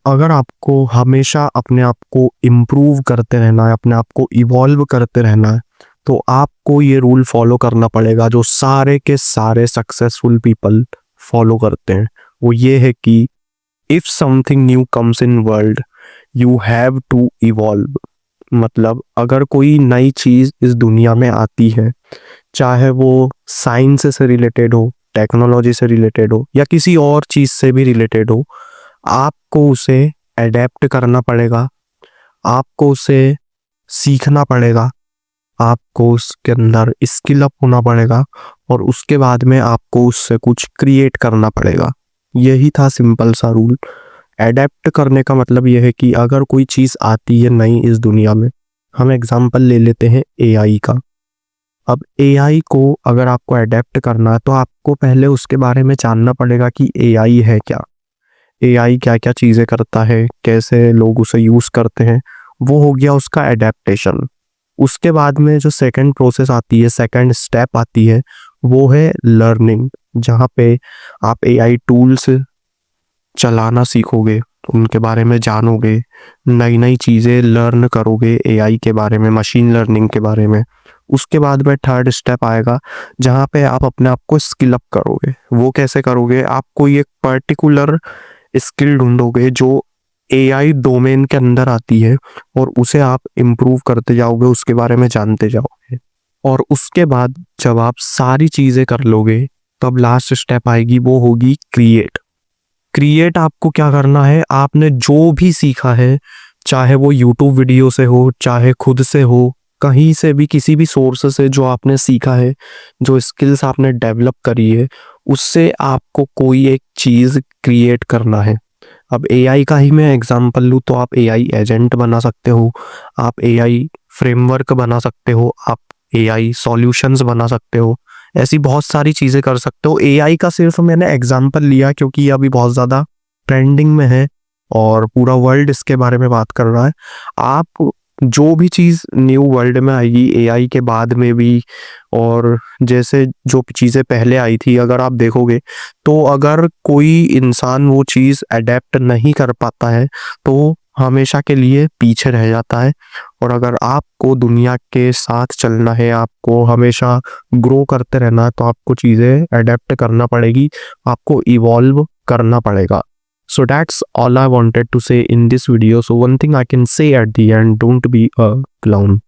अगर आपको हमेशा अपने आप को इम्प्रूव करते रहना है, अपने आप को इवॉल्व करते रहना है, तो आपको ये रूल फॉलो करना पड़ेगा जो सारे के सारे सक्सेसफुल पीपल फॉलो करते हैं। वो ये है कि if something new comes in world, you have to evolve. मतलब अगर कोई नई चीज इस दुनिया में आती है, चाहे वो साइंस से रिलेटेड हो, टेक्नोलॉजी से रिलेटेड हो, या किसी और चीज से भी रिलेटेड हो, आपको उसे अडेप्ट करना पड़ेगा, आपको उसे सीखना पड़ेगा, आपको उसके अंदर स्किल अप होना पड़ेगा, और उसके बाद में आपको उससे कुछ क्रिएट करना पड़ेगा। यही था सिंपल सा रूल। एडेप्ट करने का मतलब यह है कि अगर कोई चीज़ आती है नई इस दुनिया में, हम एग्जांपल ले लेते हैं एआई का। अब एआई को अगर आपको अडेप्ट करना है तो आपको पहले उसके बारे में जानना पड़ेगा कि एआई है क्या, एआई क्या क्या चीज़ें करता है, कैसे लोग उसे यूज़ करते हैं। वो हो गया उसका एडेप्टेशन। उसके बाद में जो सेकंड प्रोसेस आती है, सेकंड स्टेप आती है, वो है लर्निंग, जहाँ पे आप एआई टूल्स चलाना सीखोगे, उनके बारे में जानोगे, नई नई चीज़ें लर्न करोगे एआई के बारे में, मशीन लर्निंग के बारे में। उसके बाद में थर्ड स्टेप आएगा जहाँ पे आप अपने आप को स्किल अप करोगे। वो कैसे करोगे? आप कोई एक पर्टिकुलर स्किल ढूंढोगे जो एआई डोमेन के अंदर आती है, और उसे आप इम्प्रूव करते जाओगे, उसके बारे में जानते जाओगे। और उसके बाद जब आप सारी चीज़ें कर लोगे, तब लास्ट स्टेप आएगी, वो होगी क्रिएट। क्रिएट आपको क्या करना है? आपने जो भी सीखा है, चाहे वो यूट्यूब वीडियो से हो, चाहे खुद से हो, कहीं से भी, किसी भी सोर्स से जो आपने सीखा है, जो स्किल्स आपने डेवलप करी है, उससे आपको कोई एक चीज़ क्रिएट करना है। अब एआई का ही मैं एग्जांपल लूँ तो आप एआई एजेंट बना सकते हो, आप एआई फ्रेमवर्क बना सकते हो, आप एआई सॉल्यूशंस बना सकते हो। ऐसी बहुत सारी चीज़ें कर सकते हो। एआई का सिर्फ मैंने एग्जांपल लिया क्योंकि ये अभी बहुत ज़्यादा ट्रेंडिंग में है और पूरा वर्ल्ड इसके बारे में बात कर रहा है। आप जो भी चीज़ न्यू वर्ल्ड में आएगी एआई के बाद में भी, और जैसे जो चीज़ें पहले आई थी, अगर आप देखोगे तो अगर कोई इंसान वो चीज़ अडेप्ट नहीं कर पाता है तो हमेशा के लिए पीछे रह जाता है। और अगर आपको दुनिया के साथ चलना है, आपको हमेशा ग्रो करते रहना है, तो आपको चीज़ें अडेप्ट करना पड़ेगी, आपको इवॉल्व करना पड़ेगा। So that's all I wanted to say in this video. So one thing I can say at the end, don't be a clown.